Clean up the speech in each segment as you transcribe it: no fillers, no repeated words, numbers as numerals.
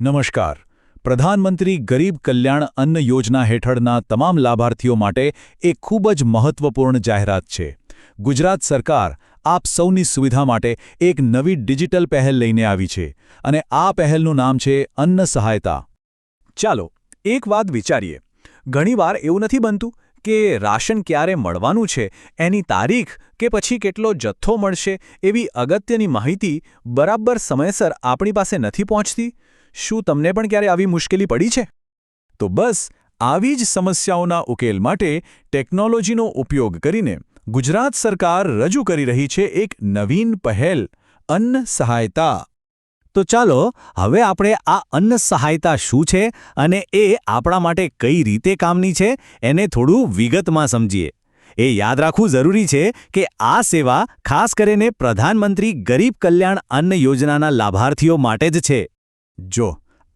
નમસ્કાર. પ્રધાનમંત્રી ગરીબ કલ્યાણ અન્ન યોજના હેઠળના તમામ લાભાર્થીઓ માટે એક ખૂબ જ મહત્વપૂર્ણ જાહેરાત છે. ગુજરાત સરકાર આપ સૌની સુવિધા માટે એક નવી ડિજિટલ પહેલ લઈને આવી છે અને આ પહેલનું નામ છે અન્ન સહાયતા. ચાલો, એક વાત વિચારીએ. ઘણીવાર એવું નથી બનતું કે રાશન ક્યારે મળવાનું છે એની તારીખ કે પછી કેટલો જથ્થો મળશે એવી અગત્યની માહિતી બરાબર સમયસર આપણી પાસે નથી પહોંચતી? શું તમને પણ ક્યારે આવી મુશ્કેલી પડી છે? તો બસ આવી જ સમસ્યાઓના ઉકેલ માટે ટેકનોલોજીનો ઉપયોગ કરીને ગુજરાત સરકાર રજૂ કરી રહી છે એક નવીન પહેલ, અન્ન સહાયતા. તો ચાલો હવે આપણે આ અન્ન સહાયતા શું છે અને એ આપણા માટે કઈ રીતે કામની છે એને થોડું વિગતમાં સમજીએ. એ યાદ રાખવું જરૂરી છે કે આ સેવા ખાસ કરીને પ્રધાનમંત્રી ગરીબ કલ્યાણ અન્ન યોજનાના લાભાર્થીઓ માટે જ છે. જો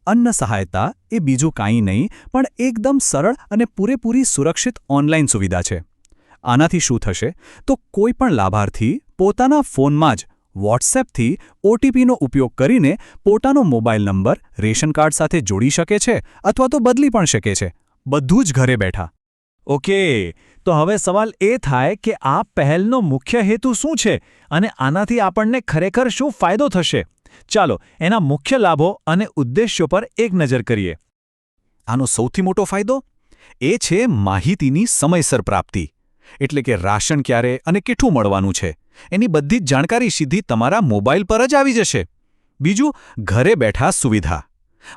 અન્ન સહાયતા એ બીજું કાંઈ નહીં પણ એકદમ સરળ અને પૂરેપૂરી સુરક્ષિત ઓનલાઈન સુવિધા છે. આનાથી શું થશે તો કોઈ પણ લાભાર્થી પોતાના ફોનમાં જ વોટ્સએપથી ઓટીપીનો ઉપયોગ કરીને પોતાનો મોબાઈલ નંબર રેશન કાર્ડ સાથે જોડી શકે છે અથવા તો બદલી પણ શકે છે, બધું જ ઘરે બેઠા. ઓકે, તો હવે સવાલ એ થાય કે આ પહેલનો મુખ્ય હેતુ શું છે અને આનાથી આપણને ખરેખર શું ફાયદો થશે? ચાલો એના મુખ્ય લાભો અને ઉદ્દેશ્યો પર એક નજર કરીએ. આનો સૌથી મોટો ફાયદો એ છે માહિતીની સમયસર પ્રાપ્તિ. એટલે કે રાશન ક્યારે અને કેટલું મળવાનું છે એની બધી જ જાણકારી સીધી તમારા મોબાઈલ પર જ આવી જશે. બીજું, ઘરે બેઠા સુવિધા.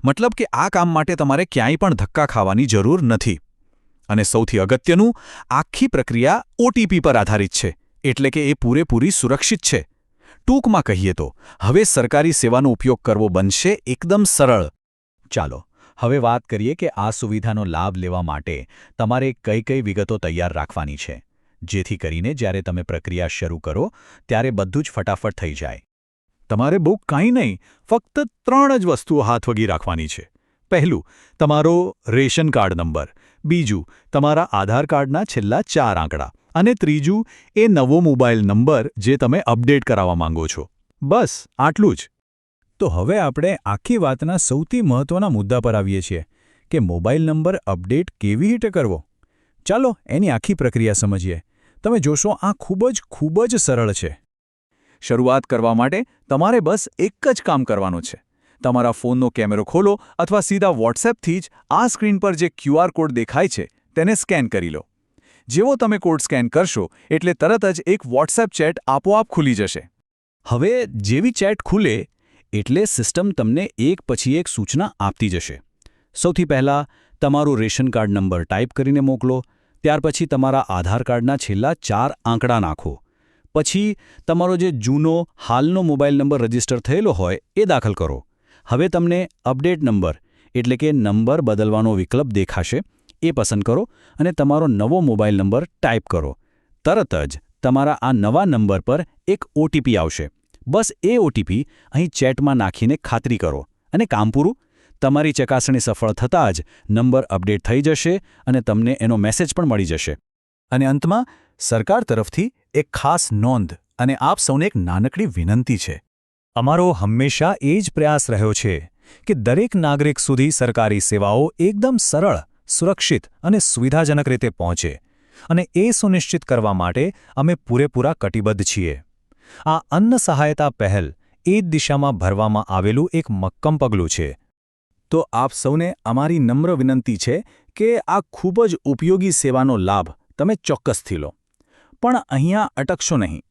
મતલબ કે આ કામ માટે તમારે ક્યાંય પણ ધક્કા ખાવાની જરૂર નથી. અને સૌથી અગત્યનું, આખી પ્રક્રિયા ઓટીપી પર આધારિત છે, એટલે કે એ પૂરેપૂરી સુરક્ષિત છે. ટૂંકમાં કહીએ તો હવે સરકારી સેવાનો ઉપયોગ કરવો બનશે એકદમ સરળ. ચાલો હવે વાત કરીએ કે આ સુવિધાનો લાભ લેવા માટે તમારે કઈ કઈ વિગતો તૈયાર રાખવાની છે, જેથી કરીને જ્યારે તમે પ્રક્રિયા શરૂ કરો ત્યારે બધું જ ફટાફટ થઈ જાય. તમારે બહુ કાંઈ નહીં, ફક્ત 3 જ વસ્તુઓ હાથવગી રાખવાની છે. પહેલું, તમારો રેશન કાર્ડ નંબર. બીજું, તમારા આધાર કાર્ડના છેલ્લા 4 આંકડા. અને ત્રીજું, એ નવો મોબાઈલ નંબર જે તમે અપડેટ કરાવવા માંગો છો. બસ આટલું જ. તો હવે આપણે આખી વાતના સૌથી મહત્વના મુદ્દા પર આવીએ છીએ કે મોબાઈલ નંબર અપડેટ કેવી રીતે કરવો. ચાલો એની આખી પ્રક્રિયા સમજીએ. તમે જોશો આ ખૂબ જ સરળ છે. શરૂઆત કરવા માટે તમારે બસ એક જ કામ કરવાનું છે. તમારા ફોનનો કેમેરો ખોલો અથવા સીધા વોટ્સએપથી જ આ સ્ક્રીન પર જે QR કોડ દેખાય છે તેને સ્કેન કરી લો. જેવો તમે કોડ સ્કેન કરશો એટલે તરત જ એક વોટ્સએપ ચેટ આપોઆપ ખુલી જશે. હવે જેવી ચેટ ખુલે એટલે સિસ્ટમ તમને એક પછી એક સૂચના આપતી જશે. સૌથી પહેલાં તમારું રેશન કાર્ડ નંબર ટાઈપ કરીને મોકલો. ત્યાર પછી તમારા આધાર કાર્ડના છેલ્લા 4 આંકડા નાખો. પછી તમારો જે જૂનો હાલનો મોબાઈલ નંબર રજીસ્ટર થયેલો હોય એ દાખલ કરો. હવે તમને અપડેટ નંબર એટલે કે નંબર બદલવાનો વિકલ્પ દેખાશે. એ પસંદ કરો અને તમારો નવો મોબાઈલ નંબર ટાઈપ કરો. તરત જ તમારા આ નવા નંબર પર એક ઓટીપી આવશે. બસ એ ઓટીપી અહીં ચેટમાં નાખીને ખાતરી કરો અને કામ પૂરું. તમારી ચકાસણી સફળ થતાં જ નંબર અપડેટ થઈ જશે અને તમને એનો મેસેજ પણ મળી જશે. અને અંતમાં સરકાર તરફથી એક ખાસ નોંધ અને આપ સૌને એક નાનકડી વિનંતી છે. અમારો હંમેશા એ જ પ્રયાસ રહ્યો છે કે દરેક નાગરિક સુધી સરકારી સેવાઓ એકદમ સરળ, સુરક્ષિત અને સુવિધાજનક રીતે પહોંચે અને એ સુનિશ્ચિત કરવા માટે અમે પૂરેપૂરા કટિબદ્ધ છીએ. આ અન્ન સહાયતા પહેલ એ જ દિશામાં ભરવામાં આવેલું એક મક્કમ પગલું છે. તો આપ સૌને અમારી નમ્ર વિનંતી છે કે આ ખૂબ જ ઉપયોગી સેવાનો લાભ તમે ચોક્કસથી લો. પણ અહીંયા અટકશો નહીં.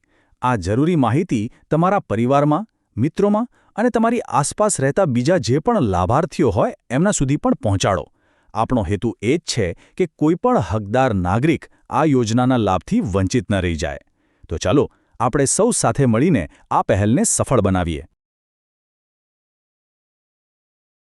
આ જરૂરી માહિતી તમારા પરિવારમાં, મિત્રોમાં અને તમારી આસપાસ રહેતા બીજા જે પણ લાભાર્થીઓ હોય એમના સુધી પણ પહોંચાડો. આપણો હેતુ એ જ છે કે કોઈપણ હકદાર નાગરિક આ યોજનાના લાભથી વંચિત ન રહી જાય. તો ચાલો આપણે સૌ સાથે મળીને આ પહેલને સફળ બનાવીએ.